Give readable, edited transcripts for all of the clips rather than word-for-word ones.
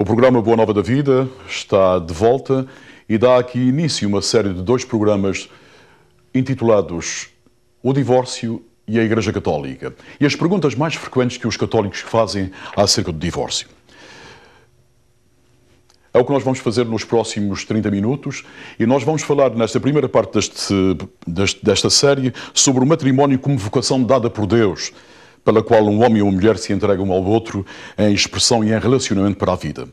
programa Boa Nova da Vida está de volta e dá aqui início a uma série de 2 programas intitulados O Divórcio e a Igreja Católica e as perguntas mais frequentes que os católicos fazem acerca do divórcio. É o que nós vamos fazer nos próximos 30 minutos e nós vamos falar nesta primeira parte desta série sobre o matrimónio como vocação dada por Deus, pela qual um homem e uma mulher se entregam ao outro em expressão e em relacionamento para a vida.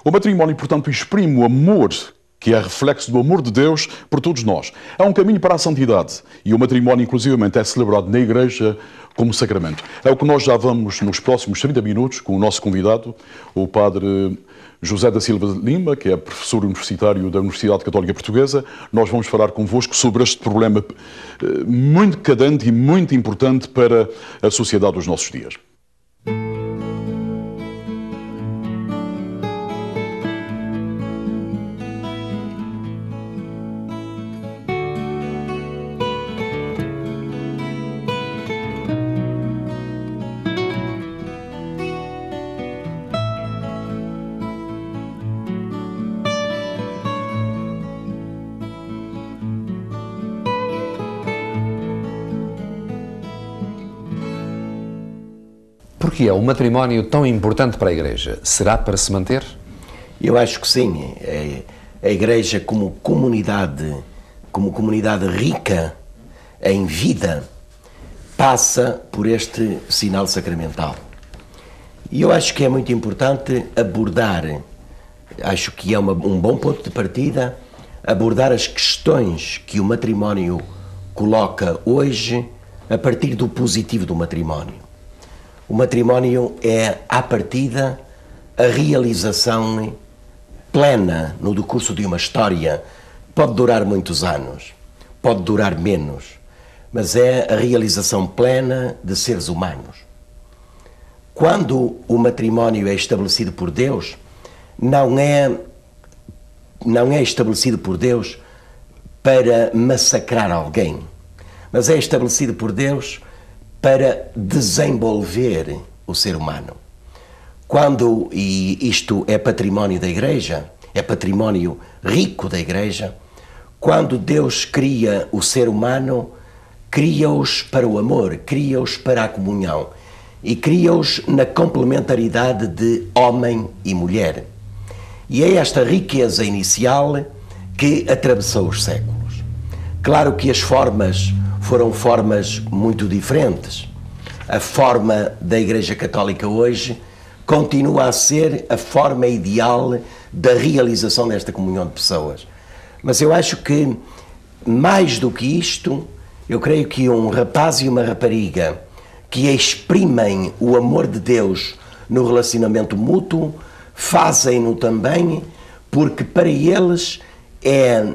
O matrimónio, portanto, exprime o amor que é reflexo do amor de Deus por todos nós. É um caminho para a santidade e o matrimónio, inclusivamente, é celebrado na Igreja como sacramento. É o que nós já vamos nos próximos 30 minutos com o nosso convidado, o Padre José da Silva Lima, que é professor universitário da Universidade Católica Portuguesa. Nós vamos falar convosco sobre este problema muito cadente e muito importante para a sociedade dos nossos dias. Por que é o matrimónio tão importante para a Igreja? Será para se manter? Eu acho que sim. A Igreja como comunidade rica em vida, passa por este sinal sacramental. E eu acho que é muito importante abordar, acho que é um bom ponto de partida, abordar as questões que o matrimónio coloca hoje a partir do positivo do matrimónio. O matrimónio é, à partida, a realização plena no decurso de uma história. Pode durar muitos anos, pode durar menos, mas é a realização plena de seres humanos. Quando o matrimónio é estabelecido por Deus, não é estabelecido por Deus para massacrar alguém, mas é estabelecido por Deus para desenvolver o ser humano. Quando, e isto é património da Igreja, é património rico da Igreja, quando Deus cria o ser humano, cria-os para o amor, cria-os para a comunhão e cria-os na complementaridade de homem e mulher. E é esta riqueza inicial que atravessou os séculos. Claro que as formas foram formas muito diferentes. A forma da Igreja Católica hoje continua a ser a forma ideal da realização desta comunhão de pessoas. Mas eu acho que, mais do que isto, eu creio que um rapaz e uma rapariga que exprimem o amor de Deus no relacionamento mútuo, fazem-no também porque para eles é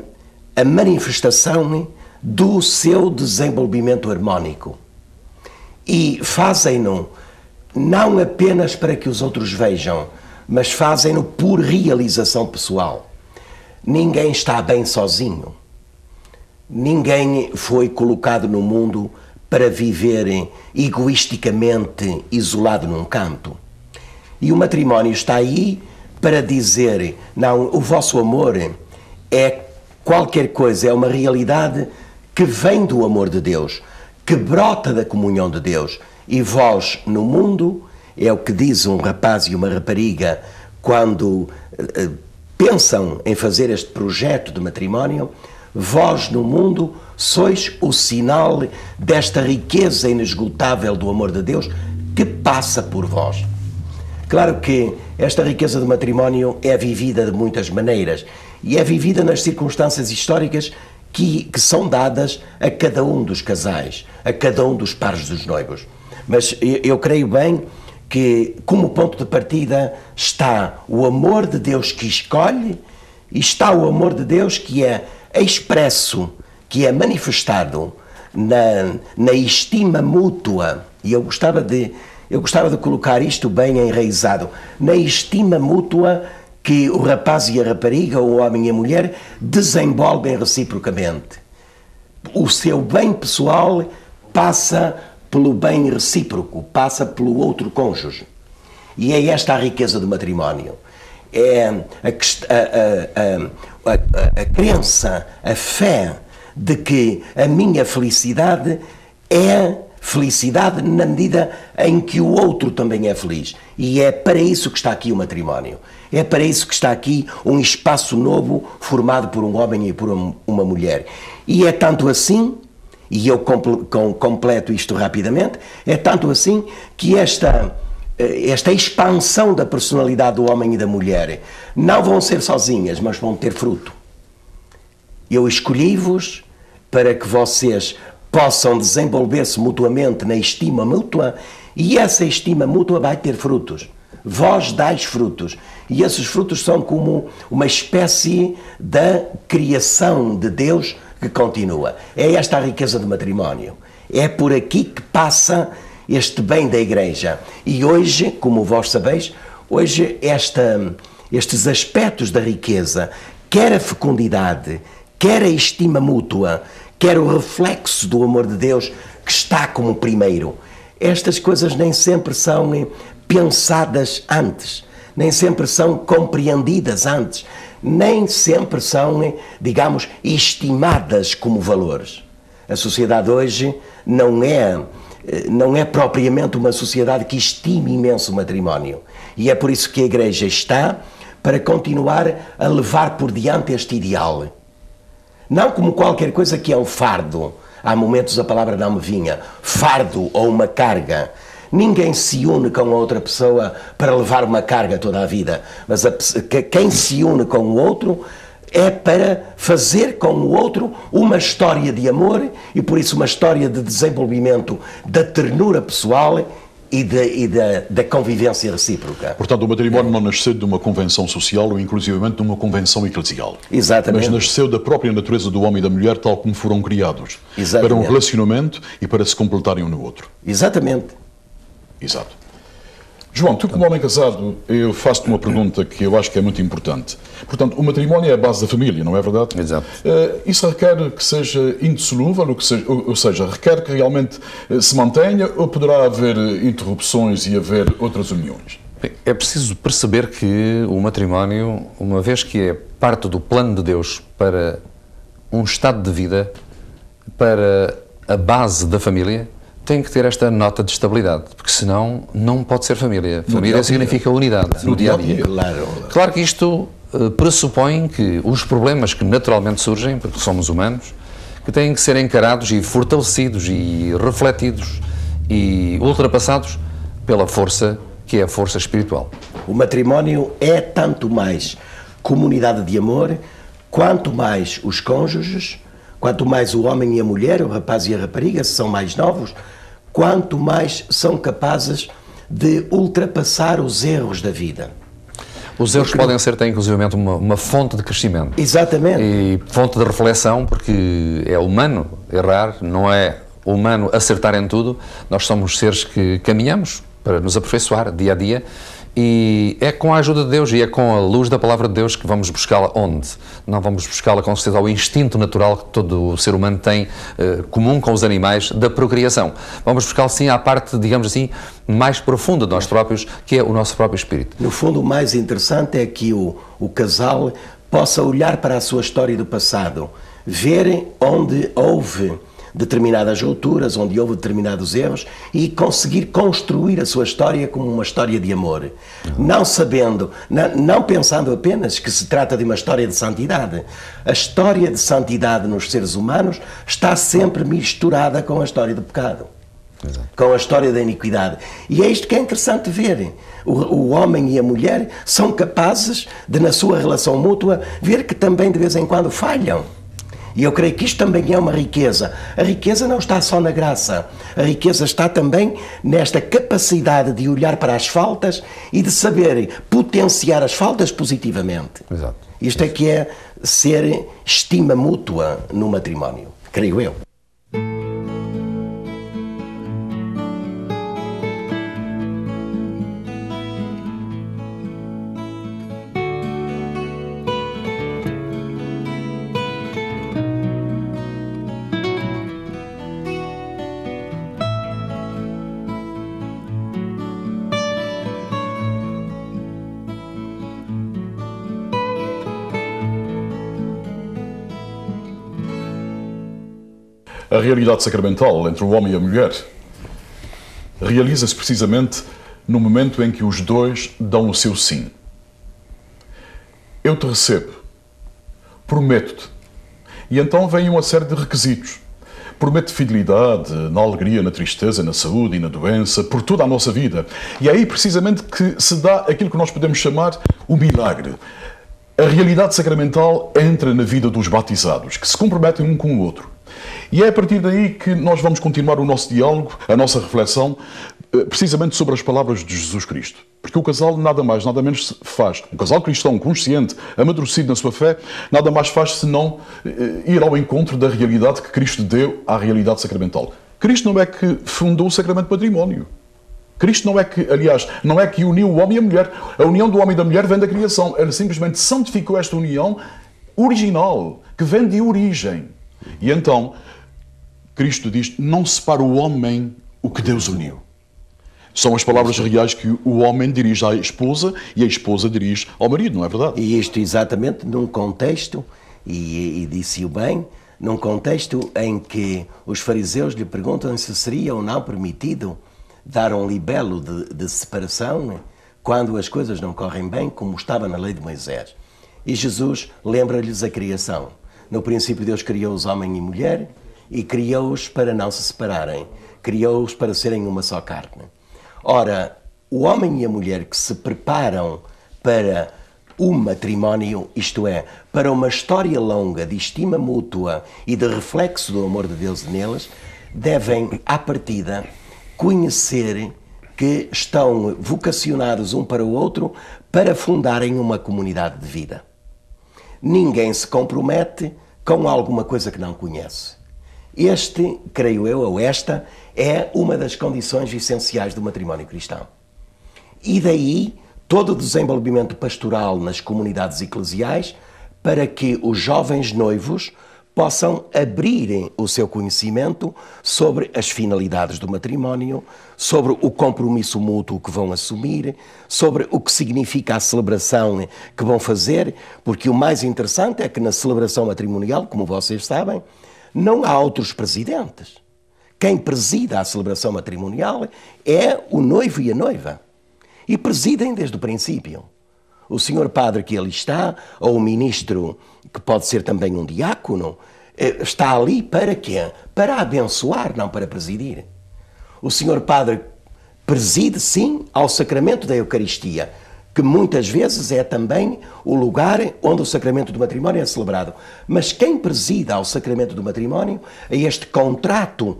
a manifestação do seu desenvolvimento harmónico. E fazem-no não apenas para que os outros vejam, mas fazem-no por realização pessoal. Ninguém está bem sozinho. Ninguém foi colocado no mundo para viver egoisticamente isolado num canto. E o matrimónio está aí para dizer, não, o vosso amor é qualquer coisa, é uma realidade que vem do amor de Deus, que brota da comunhão de Deus. E vós, no mundo, é o que diz um rapaz e uma rapariga quando pensam em fazer este projeto de matrimónio, vós, no mundo, sois o sinal desta riqueza inesgotável do amor de Deus que passa por vós. Claro que esta riqueza do matrimónio é vivida de muitas maneiras e é vivida nas circunstâncias históricas que são dadas a cada um dos casais, a cada um dos pares dos noivos. Mas eu creio bem que, como ponto de partida, está o amor de Deus que escolhe e está o amor de Deus que é expresso, que é manifestado na estima mútua. E eu gostava de colocar isto bem enraizado, na estima mútua que o rapaz e a rapariga, o homem e a mulher, desenvolvem reciprocamente. O seu bem pessoal passa pelo bem recíproco, passa pelo outro cônjuge. E é esta a riqueza do matrimónio. é a crença, a fé de que a minha felicidade é felicidade na medida em que o outro também é feliz. E é para isso que está aqui o matrimónio. É para isso que está aqui um espaço novo formado por um homem e por uma mulher. E é tanto assim, e eu completo isto rapidamente, é tanto assim que esta expansão da personalidade do homem e da mulher não vão ser sozinhas, mas vão ter fruto. Eu escolhi-vos para que vocês possam desenvolver-se mutuamente na estima mútua, e essa estima mútua vai ter frutos. Vós dais frutos, e esses frutos são como uma espécie da criação de Deus que continua. É esta a riqueza do matrimónio. É por aqui que passa este bem da Igreja. E hoje, como vós sabeis, hoje estes aspectos da riqueza, quer a fecundidade, quer a estima mútua, quer o reflexo do amor de Deus que está como primeiro, estas coisas nem sempre são pensadas antes, nem sempre são compreendidas antes, nem sempre são, digamos, estimadas como valores. A sociedade hoje não é propriamente uma sociedade que estime imenso o matrimónio. E é por isso que a Igreja está para continuar a levar por diante este ideal. Não como qualquer coisa que é um fardo. Há momentos a palavra não me vinha. Fardo ou uma carga. Ninguém se une com a outra pessoa para levar uma carga toda a vida. Mas quem se une com o outro é para fazer com o outro uma história de amor e, por isso, uma história de desenvolvimento da ternura pessoal e da convivência recíproca. Portanto, o matrimónio não nasceu de uma convenção social ou, inclusivamente, de uma convenção eclesial. Exatamente. Mas nasceu da própria natureza do homem e da mulher, tal como foram criados. Exatamente. Para um relacionamento e para se completarem um no outro. Exatamente. Exato. João, tu como homem casado, eu faço-te uma pergunta que eu acho que é muito importante. Portanto, o matrimónio é a base da família, não é verdade? Exato. Isso requer que seja indissolúvel, ou seja, requer que realmente se mantenha, ou poderá haver interrupções e haver outras uniões? Bem, é preciso perceber que o matrimónio, uma vez que é parte do plano de Deus para um estado de vida, para a base da família, tem que ter esta nota de estabilidade, porque senão não pode ser família. Família significa unidade no dia-a-dia. Claro que isto pressupõe que os problemas que naturalmente surgem, porque somos humanos, que têm que ser encarados e fortalecidos e refletidos e ultrapassados pela força que é a força espiritual. O matrimónio é tanto mais comunidade de amor, quanto mais os cônjuges, quanto mais o homem e a mulher, o rapaz e a rapariga, se são mais novos, quanto mais são capazes de ultrapassar os erros da vida. Os erros podem ser, inclusivamente, uma fonte de crescimento. Exatamente. E fonte de reflexão, porque é humano errar, não é humano acertar em tudo. Nós somos seres que caminhamos para nos aperfeiçoar dia a dia. E é com a ajuda de Deus e é com a luz da palavra de Deus que vamos buscá-la onde? Não vamos buscá-la com certeza ao instinto natural que todo o ser humano tem, comum com os animais, da procriação. Vamos buscá-la sim à parte, digamos assim, mais profunda de nós próprios, que é o nosso próprio espírito. No fundo, o mais interessante é que o casal possa olhar para a sua história do passado, ver onde houve determinadas rupturas, onde houve determinados erros e conseguir construir a sua história como uma história de amor. Não sabendo, não pensando apenas que se trata de uma história de santidade. A história de santidade nos seres humanos está sempre misturada com a história do pecado. Exato. Com a história da iniquidade. E é isto que é interessante ver. O homem e a mulher são capazes de, na sua relação mútua, ver que também de vez em quando falham. E eu creio que isto também é uma riqueza. A riqueza não está só na graça. A riqueza está também nesta capacidade de olhar para as faltas e de saber potenciar as faltas positivamente. Exato. Isto é que é ser estima mútua no matrimónio, creio eu. realidade sacramental entre o homem e a mulher realiza-se precisamente no momento em que os dois dão o seu sim. Eu te recebo, prometo-te. E então vem uma série de requisitos. Prometo fidelidade na alegria, na tristeza, na saúde e na doença, por toda a nossa vida. E é aí precisamente que se dá aquilo que nós podemos chamar o milagre. A realidade sacramental entra na vida dos batizados, que se comprometem um com o outro. E é a partir daí que nós vamos continuar o nosso diálogo, a nossa reflexão, precisamente sobre as palavras de Jesus Cristo. Porque o casal nada mais, nada menos faz. Um casal cristão, consciente, amadurecido na sua fé, nada mais faz senão ir ao encontro da realidade que Cristo deu à realidade sacramental. Cristo não é que fundou o sacramento de matrimónio. Cristo não é que, aliás, não é que uniu o homem e a mulher. A união do homem e da mulher vem da criação. Ele simplesmente santificou esta união original, que vem de origem. E então, Cristo diz, não separa o homem o que Deus uniu. São as palavras reais que o homem dirige à esposa e a esposa dirige ao marido, não é verdade? E isto exatamente num contexto, e disse-o bem, num contexto em que os fariseus lhe perguntam se seria ou não permitido dar um libelo de separação quando as coisas não correm bem, como estava na lei de Moisés. E Jesus lembra-lhes a criação. No princípio Deus criou-os homem e mulher e criou-os para não se separarem. Criou-os para serem uma só carne. Ora, o homem e a mulher que se preparam para o matrimónio, isto é, para uma história longa de estima mútua e de reflexo do amor de Deus neles, devem, à partida, conhecer que estão vocacionados um para o outro para fundarem uma comunidade de vida. Ninguém se compromete com alguma coisa que não conhece. Este, creio eu, ou esta, é uma das condições essenciais do matrimónio cristão. E daí todo o desenvolvimento pastoral nas comunidades eclesiais para que os jovens noivos possam abrir o seu conhecimento sobre as finalidades do matrimónio, sobre o compromisso mútuo que vão assumir, sobre o que significa a celebração que vão fazer, porque o mais interessante é que na celebração matrimonial, como vocês sabem, não há outros presidentes. Quem presida a celebração matrimonial é o noivo e a noiva. E presidem desde o princípio. O senhor padre que ali está, ou o ministro, que pode ser também um diácono, está ali para quê? Para abençoar, não para presidir. O senhor padre preside, sim, ao sacramento da Eucaristia, que muitas vezes é também o lugar onde o sacramento do matrimónio é celebrado. Mas quem preside ao sacramento do matrimónio, a este contrato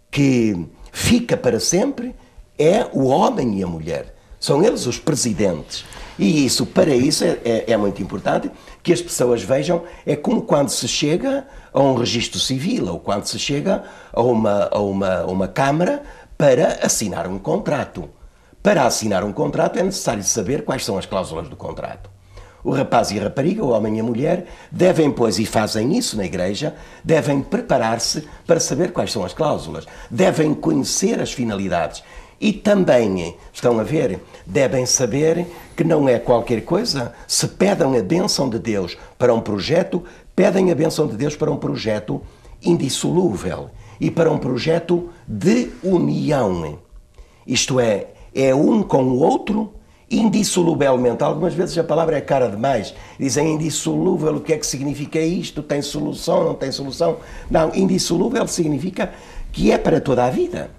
que fica para sempre, é o homem e a mulher. São eles os presidentes. E isso, para isso, é muito importante que as pessoas vejam, é como quando se chega a um registro civil, ou quando se chega a uma câmara para assinar um contrato. Para assinar um contrato é necessário saber quais são as cláusulas do contrato. O rapaz e a rapariga, o homem e a mulher, devem, pois, e fazem isso na igreja, devem preparar-se para saber quais são as cláusulas, devem conhecer as finalidades e também, estão a ver, devem saber que não é qualquer coisa, se pedem a bênção de Deus para um projeto, pedem a bênção de Deus para um projeto indissolúvel e para um projeto de união. Isto é um com o outro, indissoluvelmente. Algumas vezes a palavra é cara demais. Dizem indissolúvel, o que é que significa isto? Tem solução, não tem solução? Não, indissolúvel significa que é para toda a vida.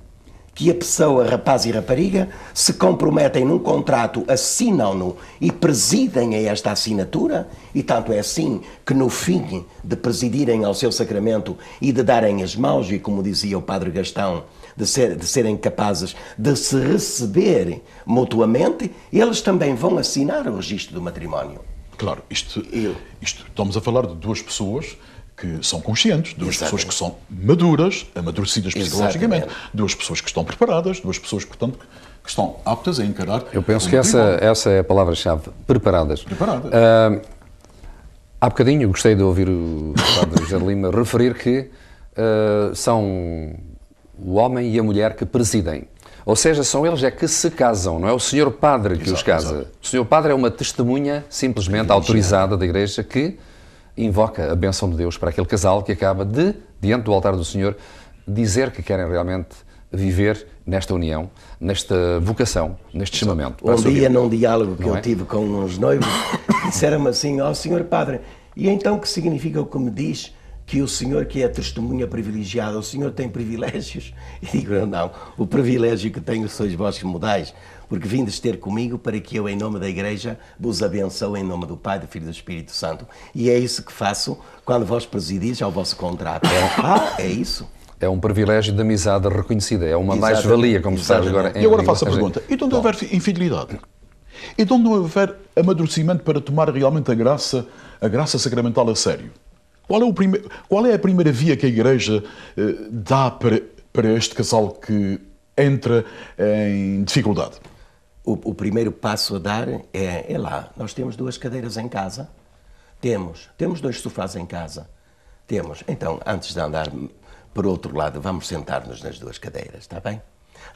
Que a pessoa, rapaz e rapariga, se comprometem num contrato, assinam-no e presidem a esta assinatura, e tanto é assim que no fim de presidirem ao seu sacramento e de darem as mãos, e como dizia o Padre Gastão, de serem capazes de se receber mutuamente, eles também vão assinar o registro do matrimónio. Claro, isto estamos a falar de duas pessoas que são conscientes, duas pessoas que são maduras, amadurecidas psicologicamente, duas pessoas que estão preparadas, duas pessoas, portanto, que estão aptas a encarar. Eu penso que essa é a palavra-chave, preparadas. Preparadas. Há bocadinho gostei de ouvir o Padre José de Lima referir que são o homem e a mulher que presidem. Ou seja, são eles é que se casam, não é o senhor padre que os casa. Exato. O senhor padre é uma testemunha simplesmente autorizada da Igreja que invoca a bênção de Deus para aquele casal que acaba de, diante do altar do Senhor, dizer que querem realmente viver nesta união, nesta vocação, neste chamamento. Um dia, num diálogo que eu tive com uns noivos, disseram-me assim: ó senhor padre, e então que significa o que me diz que o senhor que é testemunha privilegiada, o senhor tem privilégios? E digo: não, o privilégio que tenho sois vós que me dais, porque vindes ter comigo para que eu, em nome da Igreja, vos abençoe em nome do Pai, do Filho e do Espírito Santo. E é isso que faço quando vós presidis ao vosso contrato. É isso. É um privilégio de amizade reconhecida, é uma mais-valia, como estás agora. E agora faço a pergunta: e de onde houver infidelidade? E de onde não houver amadurecimento para tomar realmente a graça sacramental a sério? Qual é a primeira via que a Igreja dá para este casal que entra em dificuldade? O primeiro passo a dar é lá. Nós temos 2 cadeiras em casa. Temos 2 sofás em casa. Então, antes de andar por outro lado, vamos sentar-nos nas 2 cadeiras, está bem?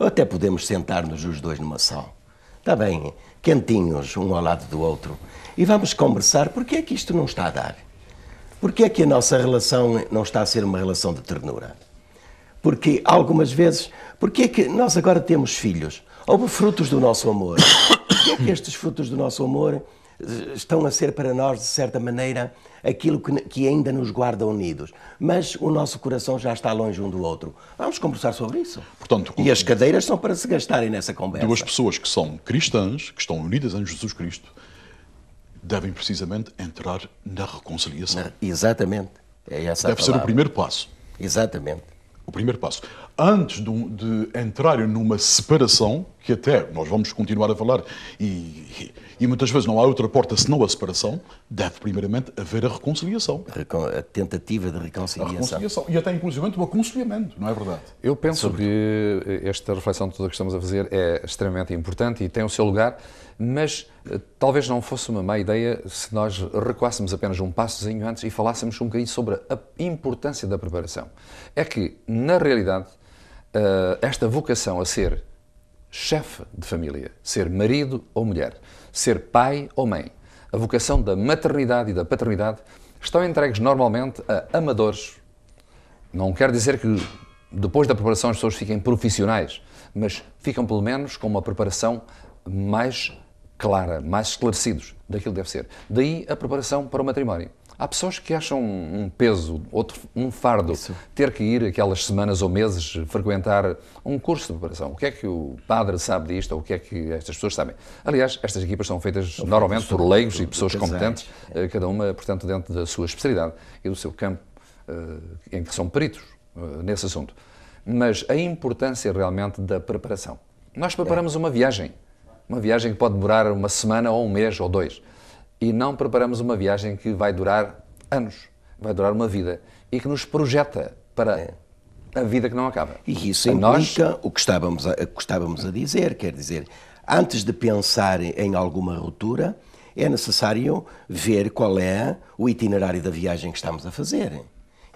Ou até podemos sentar-nos os 2 numa só. Está bem, quentinhos, um ao lado do outro. E vamos conversar. Porquê é que isto não está a dar? Porquê é que a nossa relação não está a ser uma relação de ternura? Porque algumas vezes, porquê é que nós agora temos filhos? Houve frutos do nosso amor. Porquê é que estes frutos do nosso amor estão a ser para nós, de certa maneira, aquilo que ainda nos guarda unidos? Mas o nosso coração já está longe um do outro. Vamos conversar sobre isso. Portanto, e as cadeiras são para se gastarem nessa conversa. 2 pessoas que são cristãs, que estão unidas em Jesus Cristo, devem precisamente entrar na reconciliação. Exatamente. É essa Deve ser o primeiro passo. Exatamente. O primeiro passo. Antes de entrarem numa separação, que até nós vamos continuar a falar, e muitas vezes não há outra porta senão a separação, deve primeiramente haver a reconciliação. A tentativa de reconciliação. E até inclusive o aconselhamento, não é verdade? Eu penso que esta reflexão toda que estamos a fazer é extremamente importante e tem o seu lugar, mas talvez não fosse uma má ideia se nós recuássemos apenas um passozinho antes e falássemos um bocadinho sobre a importância da preparação. É que, na realidade, esta vocação a ser chefe de família, ser marido ou mulher, ser pai ou mãe, a vocação da maternidade e da paternidade estão entregues normalmente a amadores. Não quer dizer que depois da preparação as pessoas fiquem profissionais, mas ficam pelo menos com uma preparação mais clara, mais esclarecidos daquilo que deve ser. Daí a preparação para o matrimónio. Há pessoas que acham um peso, um fardo, ter que ir aquelas semanas ou meses frequentar um curso de preparação. O que é que o padre sabe disto ou o que é que estas pessoas sabem? Aliás, estas equipas são feitas normalmente por leigos e pessoas competentes, cada uma, portanto, dentro da sua especialidade e do seu campo, em que são peritos nesse assunto. Mas a importância realmente da preparação. Nós preparamos uma viagem que pode demorar uma semana ou um mês ou 2. E não preparamos uma viagem que vai durar anos, vai durar uma vida e que nos projeta para a vida que não acaba. E isso implica o que estávamos a dizer, quer dizer, antes de pensar em alguma ruptura, é necessário ver qual é o itinerário da viagem que estamos a fazer.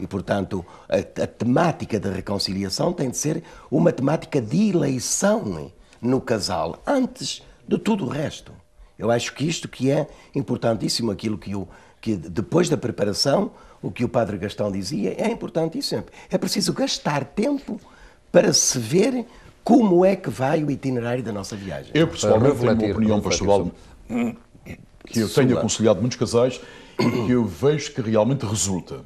E, portanto, a temática da reconciliação tem de ser uma temática de eleição no casal, antes de tudo o resto. Eu acho que isto que é importantíssimo, aquilo que depois da preparação, o que o Padre Gastão dizia, é importantíssimo. É preciso gastar tempo para se ver como é que vai o itinerário da nossa viagem. Eu, pessoalmente, tenho uma opinião pastoral que eu tenho aconselhado muitos casais e que eu vejo que realmente resulta.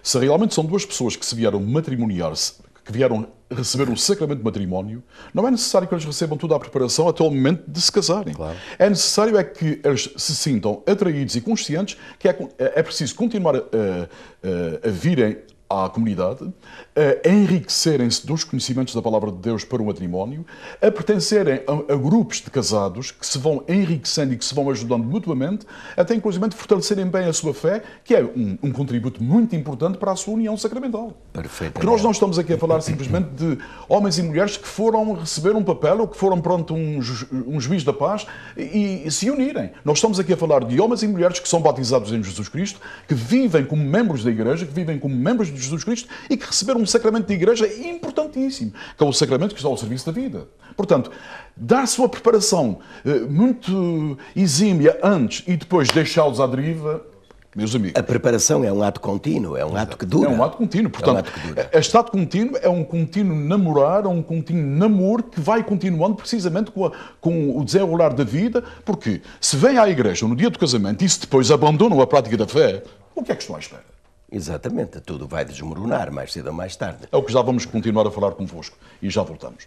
Se realmente são 2 pessoas que se vieram matrimoniar-se, que vieram receber o sacramento de matrimónio, não é necessário que eles recebam toda a preparação até o momento de se casarem. Claro. É necessário que eles se sintam atraídos e conscientes que é preciso continuar a virem à comunidade, a enriquecerem-se dos conhecimentos da Palavra de Deus para o matrimónio, a pertencerem a grupos de casados que se vão enriquecendo e que se vão ajudando mutuamente, até inclusive fortalecerem bem a sua fé, que é um contributo muito importante para a sua união sacramental. Perfeito. Porque nós não estamos aqui a falar simplesmente de homens e mulheres que foram receber um papel ou que foram pronto um juiz da paz e se unirem. Nós estamos aqui a falar de homens e mulheres que são batizados em Jesus Cristo, que vivem como membros da Igreja, que vivem como membros de Jesus Cristo e que receberam um sacramento de igreja importantíssimo, que é o sacramento que está ao serviço da vida. Portanto, dar sua preparação muito exímia antes e depois deixá-los à deriva meus amigos. A preparação é um ato contínuo, é um ato que dura. É um ato contínuo. Portanto, este ato contínuo é um contínuo namorar, é um contínuo namoro que vai continuando precisamente com o desenrolar da vida, porque se vem à igreja no dia do casamento e se depois abandonam a prática da fé, o que é que estão à espera? Exatamente, tudo vai desmoronar mais cedo ou mais tarde. É o que já vamos continuar a falar convosco e já voltamos.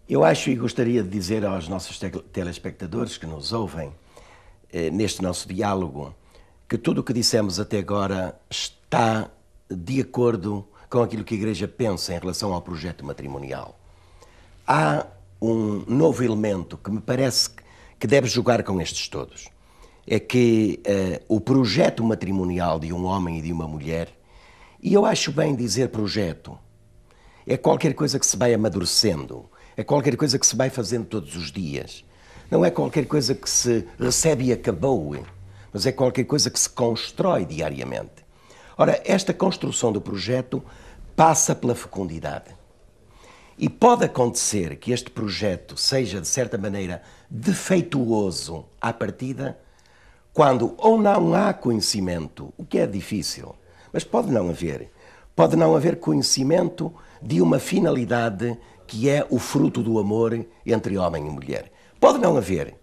Eu acho e gostaria de dizer aos nossos telespectadores que nos ouvem, neste nosso diálogo, que tudo o que dissemos até agora está de acordo com aquilo que a Igreja pensa em relação ao projeto matrimonial. Há um novo elemento que me parece que deve jogar com estes todos. É que o projeto matrimonial de um homem e de uma mulher, e eu acho bem dizer projeto, é qualquer coisa que se vai amadurecendo, é qualquer coisa que se vai fazendo todos os dias. Não é qualquer coisa que se recebe e acabou, mas é qualquer coisa que se constrói diariamente. Ora, esta construção do projeto passa pela fecundidade. E pode acontecer que este projeto seja, de certa maneira, defeituoso à partida, quando ou não há conhecimento, o que é difícil, mas pode não haver conhecimento de uma finalidade que é o fruto do amor entre homem e mulher. Pode não haver.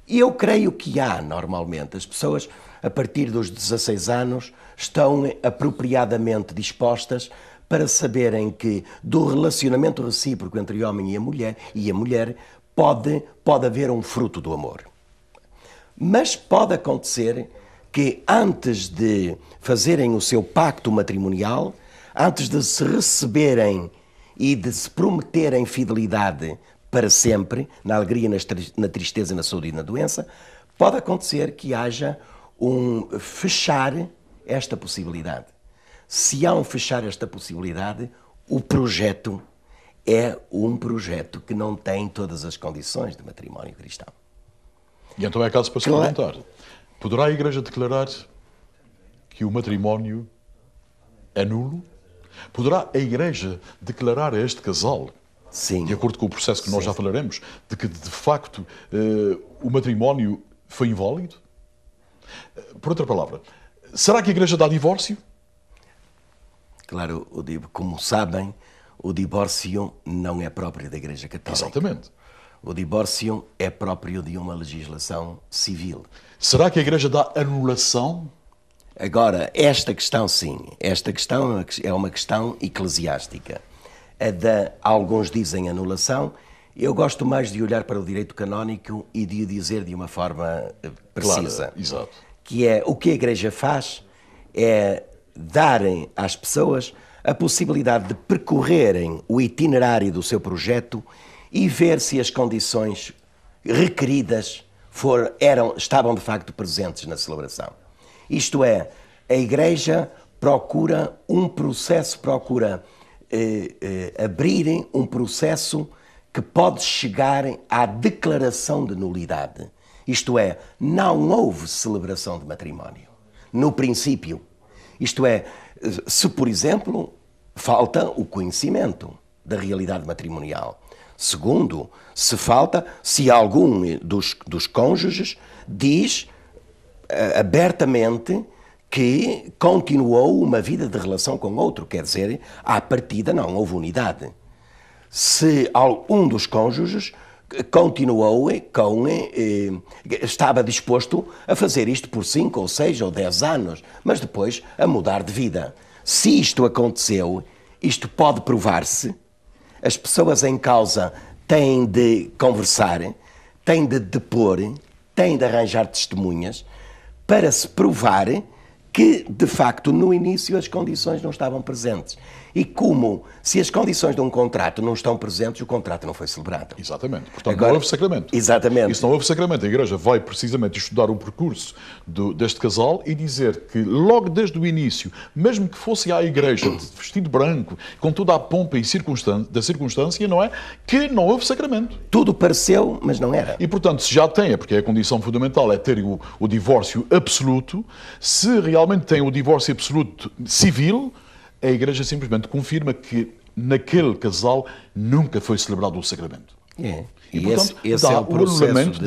E eu creio que há, normalmente. As pessoas, a partir dos 16 anos, estão apropriadamente dispostas para saberem que do relacionamento recíproco entre o homem e a mulher pode haver um fruto do amor. Mas pode acontecer que antes de fazerem o seu pacto matrimonial, antes de se receberem e de se prometerem fidelidade para sempre, na alegria, na tristeza, na saúde e na doença, pode acontecer que haja um fechar esta possibilidade. Se há um fechar esta possibilidade, o projeto é um projeto que não tem todas as condições de matrimónio cristão. E então é caso para se perguntar, poderá a Igreja declarar que o matrimónio é nulo? Poderá a Igreja declarar a este casal, sim, de acordo com o processo que nós já falaremos, de que de facto o matrimónio foi inválido? Por outra palavra, será que a Igreja dá divórcio? Claro, como sabem, o divórcio não é próprio da Igreja Católica. Exatamente. O divórcio é próprio de uma legislação civil. Será que a Igreja dá anulação? Agora, esta questão sim, esta questão é uma questão eclesiástica. Alguns dizem anulação, eu gosto mais de olhar para o direito canónico e de o dizer de uma forma precisa. Claro, exato. Que é, o que a Igreja faz é darem às pessoas a possibilidade de percorrerem o itinerário do seu projeto e ver se as condições requeridas estavam de facto presentes na celebração. Isto é, a Igreja procura abrir um processo que pode chegar à declaração de nulidade. Isto é, não houve celebração de matrimónio. No princípio. Isto é, se, por exemplo, falta o conhecimento da realidade matrimonial. Segundo, se algum dos cônjuges diz abertamente que continuou uma vida de relação com outro, quer dizer, à partida não houve unidade. Se um dos cônjuges continuou estava disposto a fazer isto por 5 ou 6 ou 10 anos, mas depois a mudar de vida. Se isto aconteceu, isto pode provar-se, as pessoas em causa têm de conversar, têm de depor, têm de arranjar testemunhas, para se provar que, de facto, no início as condições não estavam presentes. E como, se as condições de um contrato não estão presentes, o contrato não foi celebrado. Exatamente. Portanto, Agora, não houve sacramento. Exatamente. E se não houve sacramento, a Igreja vai precisamente estudar o percurso deste casal e dizer que logo desde o início, mesmo que fosse à Igreja de vestido branco, com toda a pompa e da circunstância, não é? Que não houve sacramento. Tudo pareceu, mas não era. E, portanto, se já tem, porque a condição fundamental é ter o divórcio absoluto, se realmente tem o divórcio absoluto civil, a Igreja simplesmente confirma que naquele casal nunca foi celebrado o sacramento. É. E, portanto, esse dá é o o processo anulamento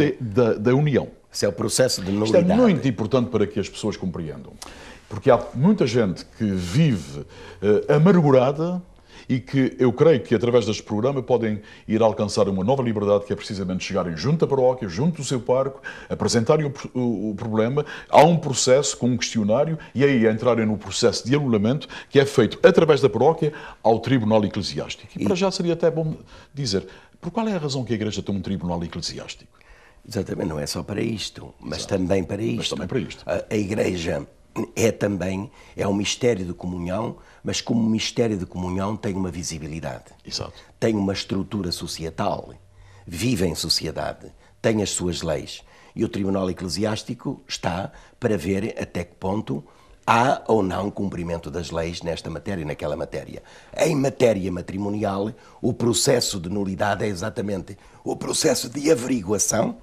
da união. Esse é o processo de Isto é nulidade. muito importante para que as pessoas compreendam. Porque há muita gente que vive amargurada e que eu creio que através deste programa podem ir alcançar uma nova liberdade, que é precisamente chegarem junto da paróquia, junto do seu parco, apresentarem o problema, há um processo com um questionário e aí entrarem no processo de anulamento que é feito através da paróquia ao Tribunal Eclesiástico. E para já seria até bom dizer, por qual é a razão que a Igreja tem um Tribunal Eclesiástico? Exatamente, não é só para isto, mas também para isto. Mas também para isto. A Igreja é um mistério de comunhão, mas como mistério de comunhão tem uma visibilidade. Exato. Tem uma estrutura societal, vive em sociedade, tem as suas leis. E o Tribunal Eclesiástico está para ver até que ponto há ou não cumprimento das leis nesta matéria e naquela matéria. Em matéria matrimonial, o processo de nulidade é exatamente o processo de averiguação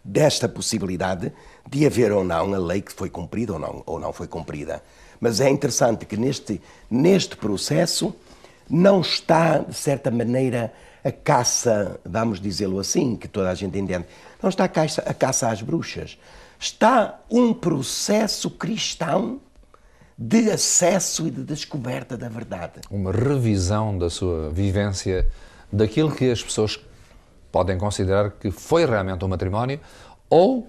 desta possibilidade de haver ou não a lei que foi cumprida ou não foi cumprida. Mas é interessante que neste processo não está, de certa maneira, a caça, vamos dizê-lo assim, que toda a gente entende, não está a caça às bruxas. Está um processo cristão de acesso e de descoberta da verdade. Uma revisão da sua vivência, daquilo que as pessoas podem considerar que foi realmente um matrimónio ou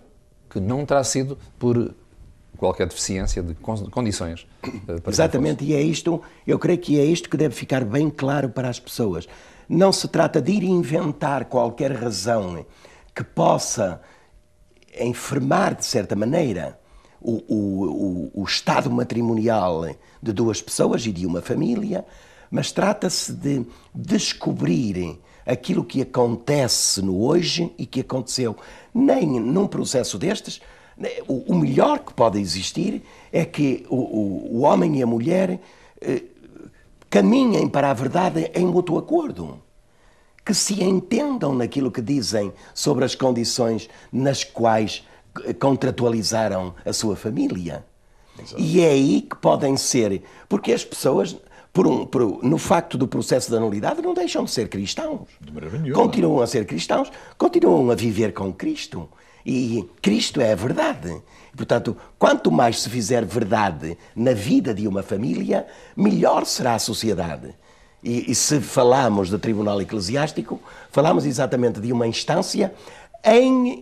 que não terá sido por qualquer deficiência de condições. Exatamente, e é isto, eu creio que é isto que deve ficar bem claro para as pessoas. Não se trata de ir inventar qualquer razão que possa enfermar, de certa maneira, o estado matrimonial de duas pessoas e de uma família, mas trata-se de descobrir aquilo que acontece no hoje e que aconteceu. Nem num processo destes, o melhor que pode existir é que o homem e a mulher caminhem para a verdade em mútuo acordo. Que se entendam naquilo que dizem sobre as condições nas quais contratualizaram a sua família. Exato. E é aí que podem ser, porque as pessoas, no facto do processo da nulidade, não deixam de ser cristãos. De maneira nenhuma. Continuam a ser cristãos, continuam a viver com Cristo. E Cristo é a verdade. Portanto, quanto mais se fizer verdade na vida de uma família, melhor será a sociedade. E se falamos de Tribunal Eclesiástico, falamos exatamente de uma instância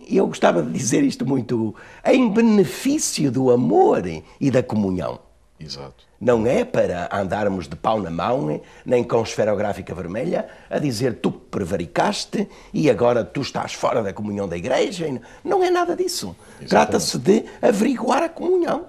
eu gostava de dizer isto muito, em benefício do amor e da comunhão. Exato. Não é para andarmos de pau na mão, nem com esferográfica vermelha, a dizer tu prevaricaste e agora tu estás fora da comunhão da Igreja. Não é nada disso. Trata-se de averiguar a comunhão.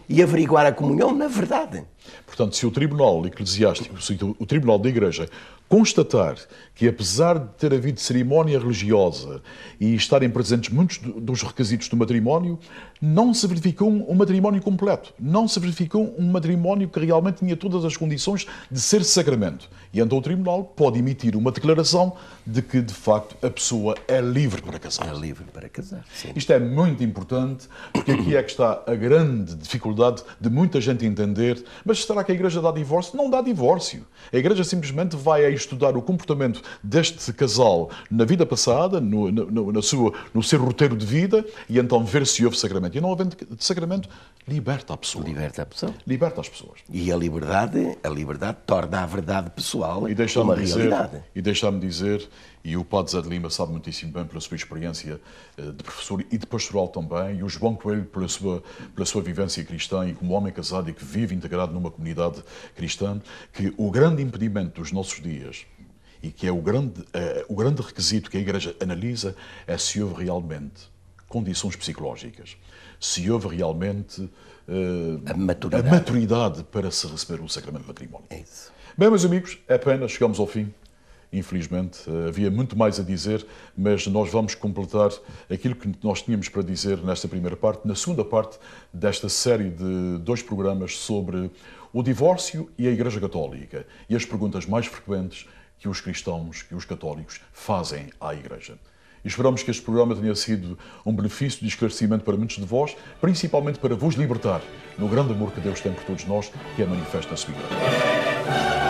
E averiguar a comunhão na verdade. Portanto, se o Tribunal Eclesiástico, se o Tribunal da Igreja constatar que, apesar de ter havido cerimónia religiosa e estarem presentes muitos dos requisitos do matrimónio, não se verificou um matrimónio completo. Não se verificou um matrimónio que realmente tinha todas as condições de ser sacramento. E então o Tribunal pode emitir uma declaração de que, de facto, a pessoa é livre para casar. É livre para casar, sim. Isto é muito importante, porque aqui é que está a grande dificuldade de muita gente entender. Mas será que a Igreja dá divórcio? Não dá divórcio. A Igreja simplesmente vai estudar o comportamento deste casal na vida passada, no seu roteiro de vida, e então ver se houve sacramento. E não havendo sacramento, liberta a pessoa. Liberta a pessoa. Liberta as pessoas. E a liberdade torna a verdade pessoal e uma realidade. E deixa-me dizer, e o Padre Zé de Lima sabe muitíssimo bem pela sua experiência de professor e de pastoral também, e o João Coelho pela sua vivência cristã e como homem casado e que vive integrado numa comunidade cristã, que o grande impedimento dos nossos dias, e que é o grande requisito que a Igreja analisa, é se houve realmente condições psicológicas. Se houve realmente A a maturidade. maturidade para se receber o sacramento do matrimónio. É isso. Bem, meus amigos, é pena, chegamos ao fim. Infelizmente, havia muito mais a dizer, mas nós vamos completar aquilo que nós tínhamos para dizer nesta primeira parte, na segunda parte desta série de 2 programas sobre o divórcio e a Igreja Católica e as perguntas mais frequentes que os cristãos, que os católicos fazem à Igreja. E esperamos que este programa tenha sido um benefício de esclarecimento para muitos de vós, principalmente para vos libertar no grande amor que Deus tem por todos nós, que é manifesto na sua Igreja.